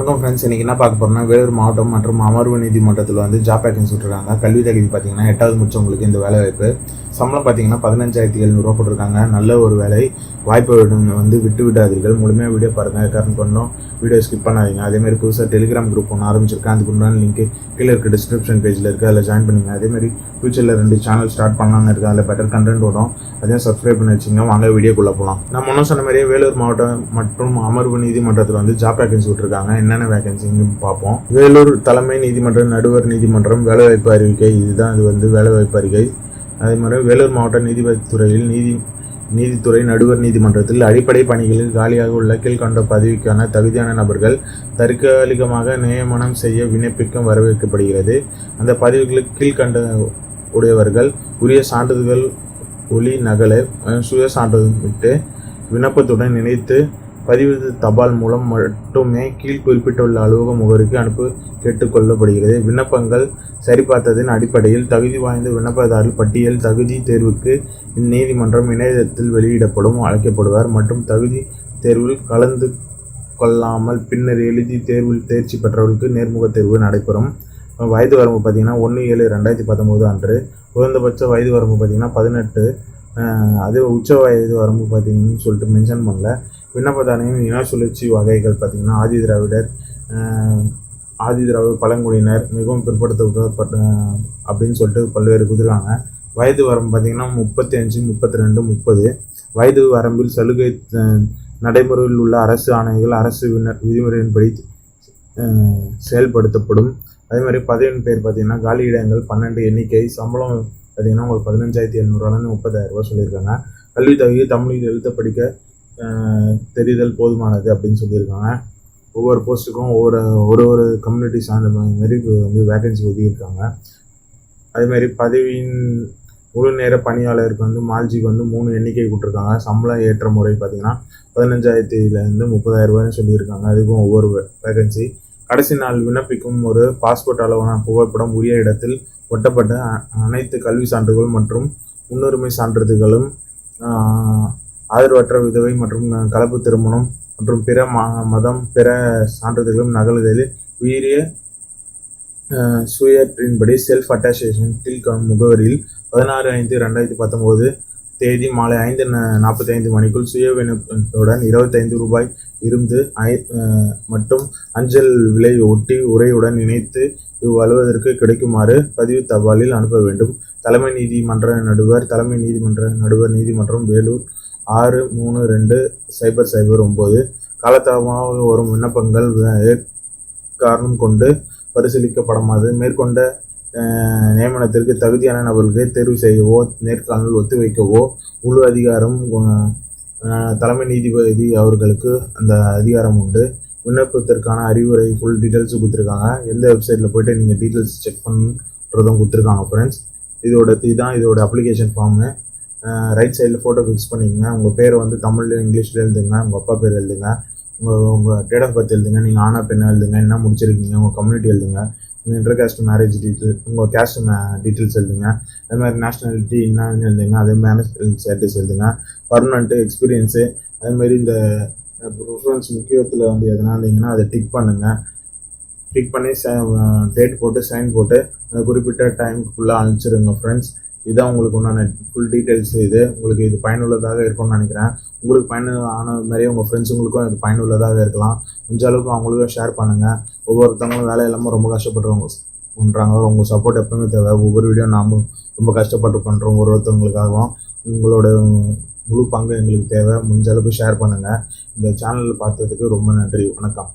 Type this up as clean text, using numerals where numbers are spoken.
வணக்கம் ஃப்ரெண்ட்ஸ். இன்றைக்கி என்ன பார்க்க போகிறோம்னா, வேலூர் மாவட்டம் மற்றும் அமர்வு நீதிமன்றத்தில் ஜாப் வேகன்சி விட்டுருக்காங்க. கல்வி தகுதி பார்த்தீங்கன்னா 8வது முடிச்சவங்களுக்கு இந்த வேலை வாய்ப்பு. சம்பளம் பார்த்தீங்கன்னா 15,700 போட்டிருக்காங்க. நல்ல ஒரு வேலை வாய்ப்பை விட்டு விடாதீர்கள். முழுமையாக வீடியோ பாருங்கள். காரணம் பண்ணோம் வீடியோ ஸ்கிப் பண்ணாதீங்க. அதேமாதிரி புதுசாக டெலிகிராம் குரூப் ஒன்று ஆரம்பிச்சிருக்கேன். அதுக்கு உண்டான லிங்க் கீழே இருக்க டிஸ்கிரிப்ஷன் பேஜில் இருக்குது. அதில் ஜாயின் பண்ணிங்க. அதேமாதிரி ஃபியூச்சரில் 2 சேனல் ஸ்டார்ட் பண்ணலான்னு இருக்குது. அதில் பெட்டர் கண்டென்ட் வரும். அதையும் சப்ஸ்கிரைப் பண்ணி வச்சுங்க. வாங்க வீடியோக்குள்ளே போகலாம். நான் முன்ன சொன்ன மாதிரியே வேலூர் மாவட்டம் மற்றும் அமர்வு நீதிமன்றத்தில் ஜாப் வேகன்சி விட்டுருக்காங்க. என்னென்ன வேகன்சின்னு பார்ப்போம். வேலூர் தலைமை நீதிமன்றம், நடுவர் நீதிமன்றம் வேலைவாய்ப்பு அறிவிக்கை. இதுதான் இது வேலைவாய்ப்பு அறிக்கை. அதே மாதிரி வேலூர் மாவட்ட நீதிபதித்துறையில் நீதித்துறை நடுவர் நீதிமன்றத்தில் அடிப்படை பணிகளில் காலியாக உள்ள கீழ்கண்ட பதவிக்கான தகுதியான நபர்கள் தற்காலிகமாக நியமனம் செய்ய விண்ணப்பிக்க வரவேற்கப்படுகிறது. அந்த பதவிகளுக்கு கீழ்கண்ட உடையவர்கள் உரிய சான்றிதழ்கள் ஒளி நகலை சுய சான்றிதழ்விட்டு விண்ணப்பத்துடன் இணைத்து பதிவு தபால் மூலம் மட்டுமே கீழ் குறிப்பிட்டுள்ள அலுவலக முகவரிக்கு அனுப்ப கேட்டுக்கொள்ளப்படுகிறது. விண்ணப்பங்கள் சரிபார்த்ததின் அடிப்படையில் தகுதி வாய்ந்த விண்ணப்பதாரர் பட்டியல் தகுதி தேர்வுக்கு இந்நீதிமன்றம் இணையதளத்தில் வெளியிடப்படும் அழைக்கப்படுவார் மற்றும் தகுதி தேர்வில் கலந்து கொள்ளாமல் பின்னர் எழுதி தேர்வில் தேர்ச்சி பெற்றவர்களுக்கு நேர்முக தேர்வு நடைபெறும். வயது வரம்பு பார்த்தீங்கன்னா 1/7/2019 அன்று. குறைந்தபட்ச வயது வரம்பு பார்த்தீங்கன்னா 18. அது உச்ச வயது வரம்பு பார்த்தீங்கன்னு சொல்லிட்டு மென்ஷன் பண்ணல. விண்ணப்பதாரையும் இன சுழற்சி வகைகள் பார்த்தீங்கன்னா ஆதி திராவிடர் பழங்குடியினர், மிகவும் பிற்படுத்தப்பட்ட அப்படின்னு சொல்லிட்டு பல்வேறு கொடுத்துருக்காங்க. வயது வரம்பு பார்த்தீங்கன்னா 35, 32, 30. வயது வரம்பில் சலுகை நடைமுறையில் உள்ள அரசு ஆணைகள் அரசு விதிமுறையின்படி செயல்படுத்தப்படும். அதே மாதிரி பதவியின் பேர் பார்த்தீங்கன்னா காலி இடங்கள் 12 எண்ணிக்கை. சம்பளம் பார்த்தீங்கன்னா உங்களுக்கு 15,700 30,000 சொல்லியிருக்காங்க. கல்வி தகுதி தமிழில் எழுத படிக்க தெரிதல் போதுமானது அப்படின்னு சொல்லியிருக்காங்க. ஒவ்வொரு போஸ்ட்டுக்கும் ஒரு கம்யூனிட்டி சார்ந்த மாதிரி வேகன்சி ஒதுக்கியிருக்காங்க. அதேமாதிரி பதவியின் முழு நேர பணியாளருக்கு மால்ஜிக்கு 3 எண்ணிக்கை கொடுத்துருக்காங்க. சம்பளம் ஏற்ற முறை பார்த்தீங்கன்னா 15,000 30,000 சொல்லியிருக்காங்க. அதுக்கும் ஒவ்வொரு வேகன்சி. கடைசி நாள் விண்ணப்பிக்கும் ஒரு பாஸ்போர்ட் அளவான புகைப்படம், உரிய இடத்தில் ஒட்டப்பட்ட அனைத்து கல்வி சான்றுகள் மற்றும் முன்னுரிமை சான்றிதழ்களும், ஆதரவற்ற விதவை மற்றும் கலப்பு திருமணம் மற்றும் பிற மதம் பிற சான்றிதழ்களும் நகல்களில் உயரிய சுயற்றின்படி செல்ஃப் அட்டாஸ்டேஷன் கீழ் முகவரியில் 16/5/2019 தேதி மாலை 5:45 மணிக்குள் சுய விண்ணப்பத்துடன் ₹25 இருந்து மற்றும் அஞ்சல் விலை ஒட்டி உரையுடன் இணைத்து இவ்வலுவதற்கு கிடைக்குமாறு பதிவு தபாலில் அனுப்ப வேண்டும். தலைமை நீதிமன்ற நடுவர் தலைமை நீதிமன்ற நடுவர் நீதிமன்றம், வேலூர் 6/3/2009. காலதாமதமாக வரும் விண்ணப்பங்கள் காரணம் கொண்டு பரிசீலிக்கப்படாது. மேற்கொண்ட நியமனத்திற்கு தகுதியான நபர்களுக்கு தேர்வு செய்யவோ நேர்காணல் ஒத்திவைக்கவோ முழு அதிகாரம் தலைமை நீதிபதி அவர்களுக்கு அந்த அதிகாரம் உண்டு. விண்ணப்பத்திற்கான அறிவுரை ஃபுல் டீட்டெயில்ஸ் கொடுத்துருக்காங்க. எந்த வெப்சைட்டில் போய்ட்டு நீங்கள் டீட்டெயில்ஸ் செக் பண்ணுறதும் கொடுத்துருக்காங்க ஃப்ரெண்ட்ஸ். இதோட அப்ளிகேஷன் ஃபார்மு. ரைட் சைடில் ஃபோட்டோ ஃபிக்ஸ் பண்ணிக்கோங்க. உங்கள் பேரை தமிழ்லையும் இங்கிலீஷில் எழுதுங்க. உங்கள் அப்பா பேர் எழுதுங்க. உங்கள் டேட் ஆஃப் பர்த் எழுதுங்க. நீங்கள் ஆனா பெண்ணா எழுதுங்க. என்ன முடிச்சிருக்கீங்க, உங்கள் கம்யூனிட்டி எழுதுங்க. உங்கள் இன்டர்காஸ்ட் மேரேஜ் டீட்டெயில், உங்கள் கேஸ்ட் டீட்டெயில்ஸ் எழுதுங்க. அதே மாதிரி நேஷ்னாலிட்டி என்னன்னு எழுதுங்க. அதே மாதிரி ஸ்டேட்டஸ் எழுதுங்க. Permanent experience. அதேமாதிரி இந்த ப்ரிஃபரன்ஸ் முக்கியத்தில் எதனா இருந்தீங்கன்னா அதை டிக் பண்ணுங்கள். டிக் பண்ணி டேட் போட்டு சைன் போட்டு அந்த குறிப்பிட்ட டைமுக்குள்ளே அனுப்பிச்சிருங்க ஃப்ரெண்ட்ஸ். இதுதான் உங்களுக்கு உண்டான ஃபுல் டீட்டெயில்ஸ். உங்களுக்கு இது பயனுள்ளதாக இருக்கும்னு நினைக்கிறேன். உங்களுக்கு பயனுள்ள மாதிரியே உங்கள் ஃப்ரெண்ட்ஸுங்களுக்கும் இது பயனுள்ளதாக இருக்கலாம். முடிஞ்ச அளவுக்கு அவங்களுக்கும் ஷேர் பண்ணுங்கள். ஒவ்வொருத்தவங்களும் வேலை இல்லாமல் ரொம்ப கஷ்டப்படுறவங்க பண்ணுறாங்க. உங்கள் சப்போர்ட் எப்பவுமே தேவை. ஒவ்வொரு வீடியோ நாமும் ரொம்ப கஷ்டப்பட்டு பண்ணுறோம் ஒவ்வொருத்தவங்களுக்காகவும். உங்களோட முழு பங்கு எங்களுக்கு தேவை. முடிஞ்ச அளவுக்கு ஷேர் பண்ணுங்கள். இந்த சேனலில் பார்த்ததுக்கு ரொம்ப நன்றி. வணக்கம்.